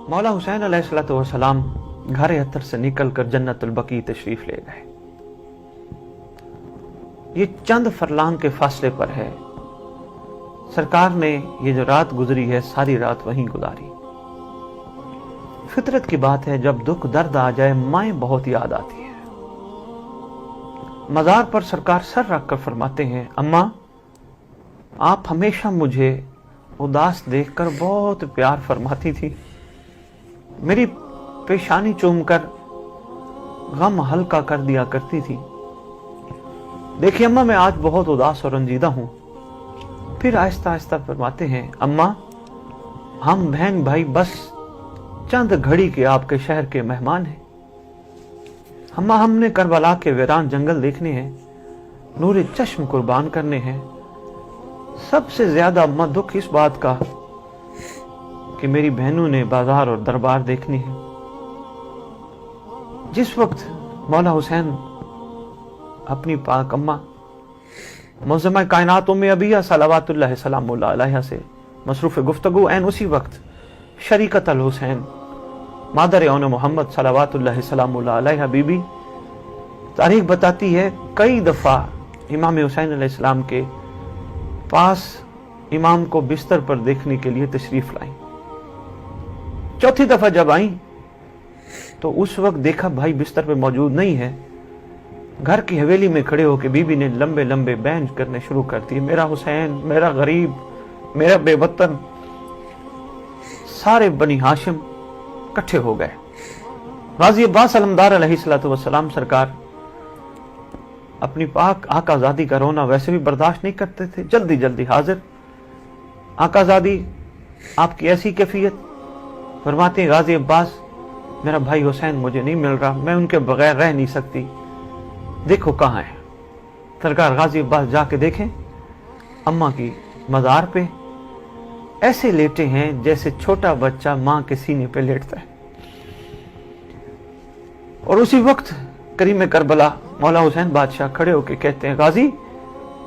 मौला हुसैन अलैहिस्सलाम घर अतर से निकलकर जन्नतुल बकी तशरीफ ले गए। ये चंद फरलांग के फासले पर है। सरकार ने ये जो रात गुजरी है सारी रात वहीं गुजारी। फितरत की बात है, जब दुख दर्द आ जाए माएं बहुत याद आती है। मजार पर सरकार सर रखकर फरमाते हैं, अम्मा आप हमेशा मुझे उदास देखकर बहुत प्यार फरमाती थी, मेरी पेशानी चूमकर गम हल्का कर दिया करती थी। देखिए अम्मा मैं आज बहुत उदास और रंजीदा हूं। फिर आहिस्ता आहिस्ता फरमाते हैं, अम्मा हम बहन भाई बस चंद घड़ी के आपके शहर के मेहमान हैं। अम्मा हमने करबला के वीरान जंगल देखने हैं, नूरे चश्म कुर्बान करने हैं। सबसे ज्यादा अम्मा दुख इस बात का कि मेरी बहनों ने बाजार और दरबार देखने हैं। जिस वक्त मौला हुसैन अपनी पाक अम्मा मुअज़्ज़मा कायनात उम्मे अबिया सलावतुल्लाह सलामुल्लाह अलैहा से मसरूफ़ गुफ्तगू एन उसी वक्त शरीकत अल हुसैन मादर औन मोहम्मद सलावतुल्लाह सलामुल्लाह अलैहा बीबी तारीख बताती है कई दफ़ा इमाम हुसैन अलैहिस्सलाम के पास इमाम को बिस्तर पर देखने के लिए तशरीफ लाई। चौथी दफा जब आई तो उस वक्त देखा भाई बिस्तर पे मौजूद नहीं है। घर की हवेली में खड़े होकर बीबी ने लंबे लंबे बैन करने शुरू कर दिए, मेरा हुसैन, मेरा गरीब, मेरा बेवतन। सारे बनी हाशिम इकट्ठे हो गए। गाजी अब्बास अलमदार अलैहिस्सलाम सरकार अपनी पाक आकाजादी का रोना वैसे भी बर्दाश्त नहीं करते थे। जल्दी जल्दी हाजिर। आकाजादी आपकी ऐसी कैफियत? फरमाते हैं, गाजी अब्बास मेरा भाई हुसैन मुझे नहीं मिल रहा, मैं उनके बगैर रह नहीं सकती, देखो कहाँ है। सरकार गाजी अब्बास जाके देखें, अम्मा की मज़ार पे ऐसे लेटे हैं जैसे छोटा बच्चा माँ के सीने पे लेटता है। और उसी वक्त करीम करबला मौला हुसैन बादशाह खड़े होकर कहते हैं, गाजी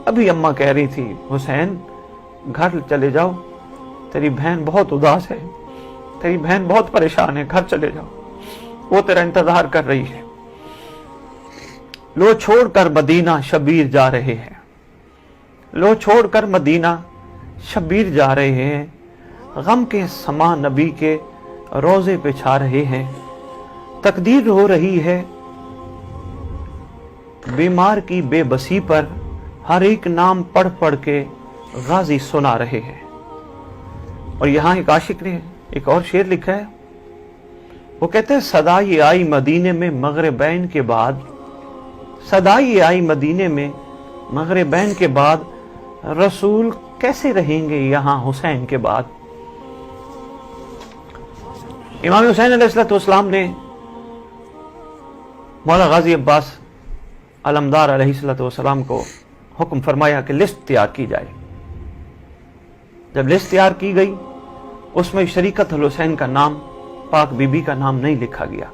अभी अम्मा कह रही थी हुसैन घर चले जाओ, तेरी बहन बहुत उदास है, तेरी बहन बहुत परेशान है, घर चले जाओ, वो तेरा इंतजार कर रही है। लो छोड़कर मदीना शबीर जा रहे हैं, लो छोड़कर मदीना शबीर जा रहे हैं, गम के समा नबी के रोजे पे छा रहे हैं। तकदीर हो रही है बीमार की बेबसी पर, हर एक नाम पढ़ पढ़ के गाजी सुना रहे हैं। और यहां एक आशिक ने एक और शेर लिखा है, वो कहते हैं, सदा ये आई मदीने में मगरिबैन के बाद, सदा ये आई मदीने में मगरिबैन के बाद, रसूल कैसे रहेंगे यहां हुसैन के बाद। इमाम हुसैन अलैहिस्सलाम ने मौला गाजी अब्बास अलमदार अलैहिस्सलाम को हुक्म फरमाया कि लिस्ट तैयार की जाए। जब लिस्ट तैयार की गई उसमें शरीकत अल हुसैन का नाम, पाक बीबी का नाम नहीं लिखा गया,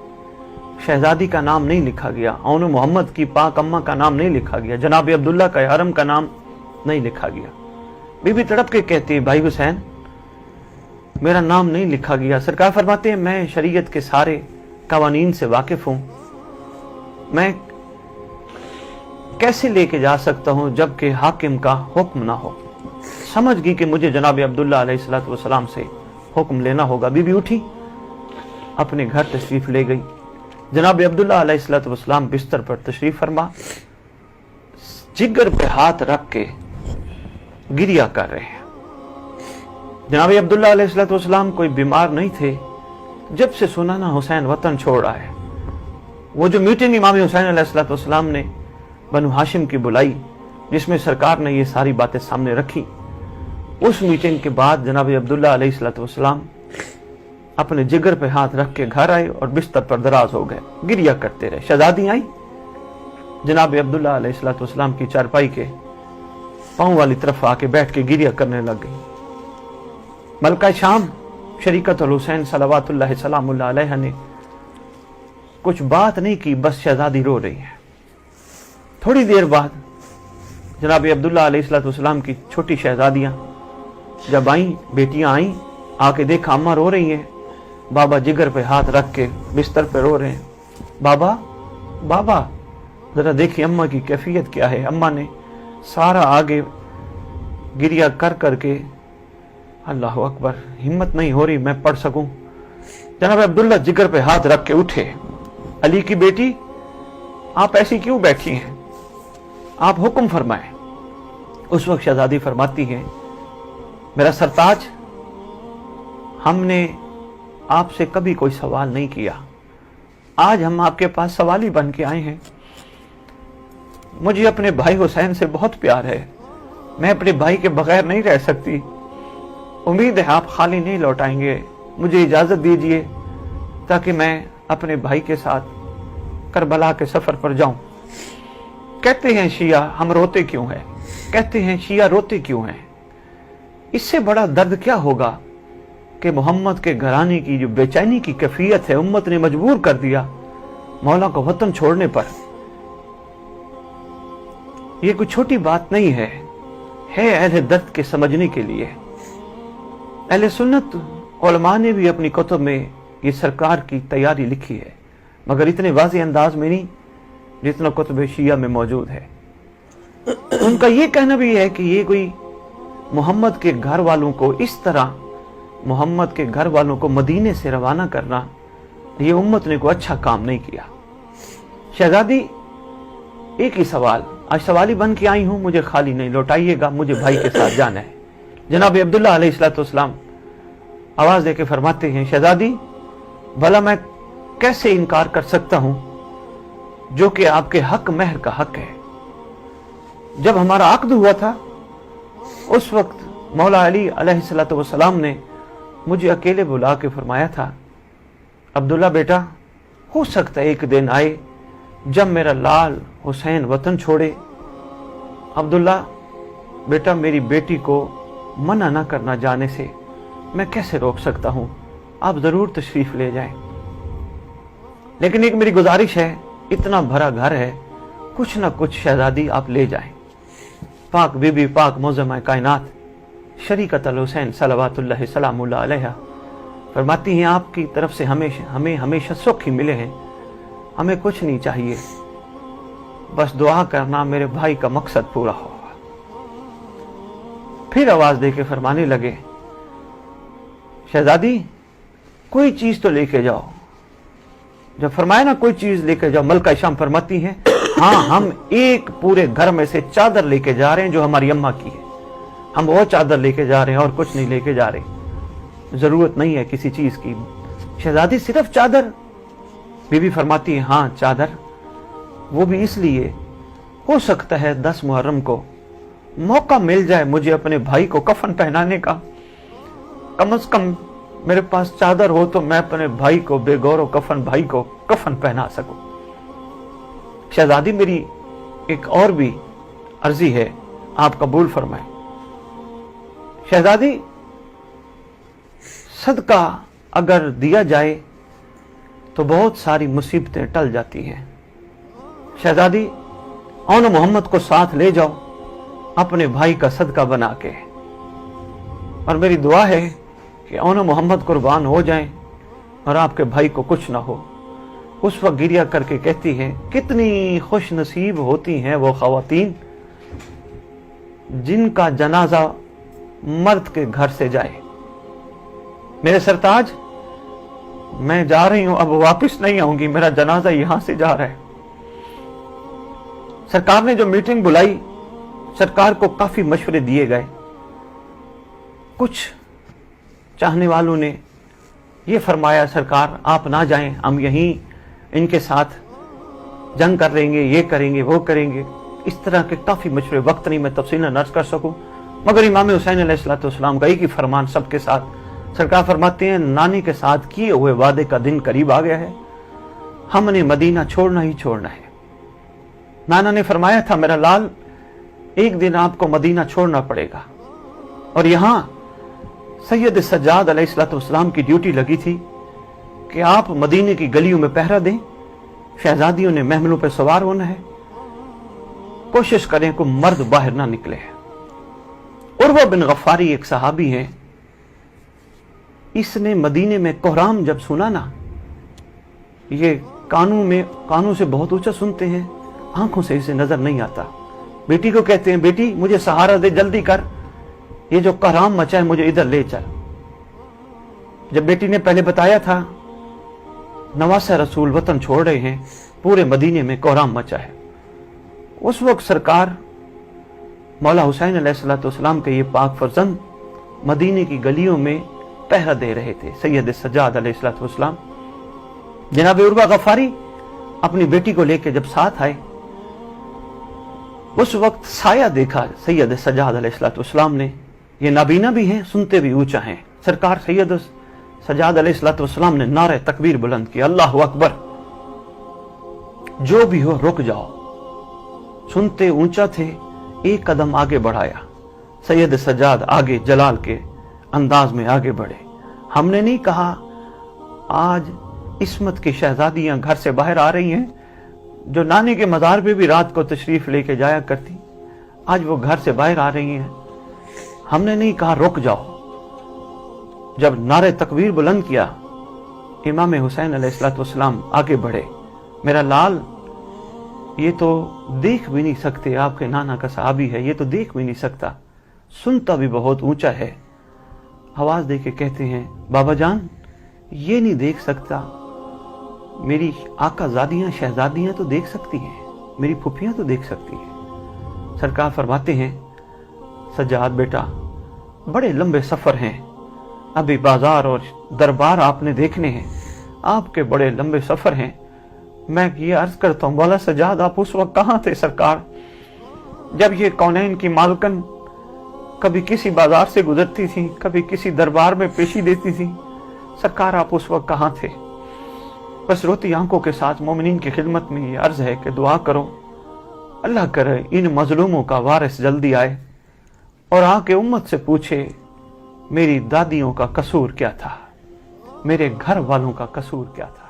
शहजादी का नाम नहीं लिखा गया, औन मोहम्मद की पाक अम्मा का नाम नहीं लिखा गया, जनाब अब्दुल्ला का हरम का नाम नहीं लिखा गया। बीबी तड़प के कहती है, भाई हुसैन मेरा नाम नहीं लिखा गया। सरकार फरमाते हैं, मैं शरीयत के सारे कवानीन से वाकिफ हूं, मैं कैसे लेके जा सकता हूं जबकि हाकिम का हुक्म ना हो। समझ गई कि मुझे जनाब अब्दुल्ला अलैहिस्सलाम से हुक्म लेना होगा। बीबी उठी, अपने घर तशरीफ ले गई। जनाब अब्दुल्ला अलैहिस्सलाम बिस्तर पर तशरीफ फरमा, जिगर पे हाथ रख के गिरिया कर रहे हैं। जनाब अब्दुल्ला अलैहिस्सलाम कोई बीमार नहीं थे। जब से सुना ना हुसैन वतन छोड़ रहा है, वो जो मीटिंग इमाम हुसैन अलैहिस्सलाम ने बनु हाशिम की बुलाई, जिसमें सरकार ने ये सारी बातें सामने रखी, उस मीटिंग के बाद जनाब अब्दुल्ला अलैहिस्सलाम अपने जिगर पे हाथ रख के घर आए और बिस्तर पर दराज हो गए, गिरिया करते रहे। शहजादी आई, जनाब अब्दुल्ला अलैहिस्सलाम की चारपाई के पांव वाली तरफ आके बैठ के गिरिया करने लग गई। मलका शाम शरीकत अल हुसैन सलावतुल्लाह सलामुल्लाह अलैहा ने कुछ बात नहीं की, बस शहजादी रो रही है। थोड़ी देर बाद जनाब अब्दुल्ला अलैहिस्सलाम की छोटी शहजादियां जब आई, बेटियां आई, आके देखा अम्मा रो रही हैं, बाबा जिगर पे हाथ रख के बिस्तर पे रो रहे हैं। बाबा बाबा जरा देखिए अम्मा की कैफियत क्या है। अम्मा ने सारा आगे गिरिया कर करके, अल्लाह अकबर, हिम्मत नहीं हो रही मैं पढ़ सकूं। जनाब अब्दुल्ला जिगर पे हाथ रख के उठे, अली की बेटी आप ऐसी क्यों बैठी हैं, आप हुक्म फरमाएं। उस वक्त शहजादी फरमाती है, मेरा सरताज, हमने आपसे कभी कोई सवाल नहीं किया, आज हम आपके पास सवाली बन के आए हैं। मुझे अपने भाई हुसैन से बहुत प्यार है, मैं अपने भाई के बगैर नहीं रह सकती। उम्मीद है आप खाली नहीं लौटाएंगे, मुझे इजाजत दीजिए ताकि मैं अपने भाई के साथ करबला के सफर पर जाऊं। कहते हैं शिया हम रोते क्यों हैं, कहते हैं शिया रोते क्यों हैं। इससे बड़ा दर्द क्या होगा कि मोहम्मद के घराने की जो बेचैनी की कैफियत है, उम्मत ने मजबूर कर दिया मौला को वतन छोड़ने पर। यह कोई छोटी बात नहीं है अहले दर्द के समझने के लिए। अहले सुन्नत उलमा ने भी अपनी कुतुब में ये सरकार की तैयारी लिखी है, मगर इतने वाज़ेह अंदाज में नहीं जितना कुतुब शिया में मौजूद है। उनका ये कहना भी है कि ये कोई मोहम्मद के घर वालों को इस तरह, मोहम्मद के घर वालों को मदीने से रवाना करना, ये उम्मत ने कोई अच्छा काम नहीं किया। शहजादी एक ही सवाल, आज सवाली बन के आई हूं, मुझे खाली नहीं लौटाइएगा, मुझे भाई के साथ जाना है। जनाब अब्दुल्ला अलैहिस्सलाम आवाज देके फरमाते हैं, शहजादी भला मैं कैसे इनकार कर सकता हूं जो कि आपके हक महर का हक है। जब हमारा अक्द हुआ था उस वक्त मौला अली अलैहिस्सलाम ने मुझे अकेले बुला के फरमाया था, अब्दुल्ला बेटा, हो सकता है एक दिन आए जब मेरा लाल हुसैन वतन छोड़े। अब्दुल्ला बेटा, मेरी बेटी को मना ना करना जाने से, मैं कैसे रोक सकता हूं, आप जरूर तशरीफ ले जाएं। लेकिन एक मेरी गुजारिश है, इतना भरा घर है, कुछ ना कुछ शहजादी आप ले जाएं। पाक बीबी पाक मौज़मा कायनात शरीकत अल हुसैन सलवातुल्लाह सलामुल्लाह अलैहा फरमाती हैं, आपकी तरफ से हमें हमेशा सुख ही मिले हैं, हमें कुछ नहीं चाहिए, बस दुआ करना मेरे भाई का मकसद पूरा होगा। फिर आवाज देके फरमाने लगे, शहजादी कोई चीज तो लेके जाओ। जब फरमाया ना कोई चीज लेके जाओ, मलका शाम फरमाती हैं, हाँ हम एक पूरे घर में से चादर लेके जा रहे हैं जो हमारी अम्मा की है, हम वो चादर लेके जा रहे हैं और कुछ नहीं लेके जा रहे, जरूरत नहीं है किसी चीज की। शहजादी सिर्फ चादर? बीबी फरमाती है, हाँ चादर, वो भी इसलिए हो सकता है 10 मुहर्रम को मौका मिल जाए मुझे अपने भाई को कफन पहनाने का, कम से कम मेरे पास चादर हो तो मैं अपने भाई को, बेगौर कफन भाई को कफन पहना सकूं। शहजादी मेरी एक और भी अर्जी है, आप कबूल फरमाएं। शहजादी सदका अगर दिया जाए तो बहुत सारी मुसीबतें टल जाती हैं। शहजादी औन मोहम्मद को साथ ले जाओ अपने भाई का सदका बना के, और मेरी दुआ है कि औन मोहम्मद कुर्बान हो जाएं और आपके भाई को कुछ ना हो। उस वक्त गिरिया करके कहती हैं, कितनी खुश नसीब होती हैं वो ख़वातीन जिनका जनाजा मर्द के घर से जाए। मेरे सरताज, मैं जा रही हूं, अब वापस नहीं आऊंगी, मेरा जनाजा यहां से जा रहा है। सरकार ने जो मीटिंग बुलाई, सरकार को काफी मशवरे दिए गए। कुछ चाहने वालों ने यह फरमाया, सरकार आप ना जाएं, हम यहीं इनके साथ जंग कर लेंगे, ये करेंगे, वो करेंगे। इस तरह के काफी मशवरे, वक्त नहीं मैं तफसीलन अर्ज कर सकूं, मगर इमाम हुसैन अलैहिस्सलाम का एक ही फरमान सबके साथ। सरकार फरमाते हैं, नानी के साथ किए हुए वादे का दिन करीब आ गया है, हमने मदीना छोड़ना ही छोड़ना है। नाना ने फरमाया था, मेरा लाल एक दिन आपको मदीना छोड़ना पड़ेगा, और यहां सैयद सज्जाद अलैहिस्सलाम की ड्यूटी लगी थी कि आप मदीने की गलियों में पहरा दें, शहजादियों ने महमलों पर सवार होना है, कोशिश करें को मर्द बाहर ना निकले। उर्वा बिन गफ्फारी एक सहाबी हैं, इसने मदीने में कोहराम जब सुना ना, ये कानों से बहुत ऊंचा सुनते हैं, आंखों से इसे नजर नहीं आता। बेटी को कहते हैं, बेटी मुझे सहारा दे, जल्दी कर, ये जो कोहराम मचा है मुझे इधर ले चल। जब बेटी ने पहले बताया था, नवासा रसूल वतन छोड़ रहे हैं, पूरे मदीने में कोहराम मचा है। उस वक्त सरकार मौला हुसैन अलैहिस्सलाम के ये पाक फर्जंद मदीने की गलियों में पहरा दे रहे थे। सैयद सज्जाद अलैहिस्सलाम जनाब उर्वा गफारी अपनी बेटी को लेकर जब साथ आए, उस वक्त साया देखा सैयद सज्जाद अलैहिस्सलाम ने। ये नाबीना भी हैं, सुनते भी ऊंचा हैं। सरकार सैयद सज्जाद अलैहिस्सलाम ने नारे तकबीर बुलंद किया, अल्लाहु अकबर, जो भी हो रुक जाओ। सुनते ऊंचा थे, एक कदम आगे बढ़ाया। सैयद सज्जाद आगे जलाल के अंदाज में आगे बढ़े। हमने नहीं कहा आज इस्मत की शहजादियां घर से बाहर आ रही हैं, जो नानी के मज़ार पे भी रात को तशरीफ लेके जाया करती, आज वो घर से बाहर आ रही हैं। हमने नहीं कहा रुक जाओ। जब नारे तकबीर बुलंद किया, इमाम हुसैन अलैहिस्सलाम आगे बढ़े। मेरा लाल, ये तो देख भी नहीं सकते, आपके नाना का सहाबी है, ये तो देख भी नहीं सकता, सुनता भी बहुत ऊंचा है। आवाज दे के कहते हैं, बाबा जान ये नहीं देख सकता, मेरी आकाजादियां शहजादियां तो देख सकती हैं, मेरी फुफियां तो देख सकती हैं। सरकार फरमाते हैं, सज्जाद बेटा बड़े लंबे सफर हैं, अभी बाजार और दरबार आपने देखने हैं, आपके बड़े लंबे सफर हैं। मैं ये अर्ज करता हूँ, मौला सज्जाद आप उस वक्त कहाँ थे सरकार, जब ये कौनैन की मालकन कभी किसी बाजार से गुजरती थी, कभी किसी दरबार में पेशी देती थी, सरकार आप उस वक्त कहाँ थे। बस रोती आंखों के साथ मोमिनीन की खिदमत में ये अर्ज है कि दुआ करो, अल्लाह करे इन मजलूमों का वारिस जल्दी आए और आके उम्मत से पूछे मेरी दादियों का कसूर क्या था, मेरे घर वालों का कसूर क्या था।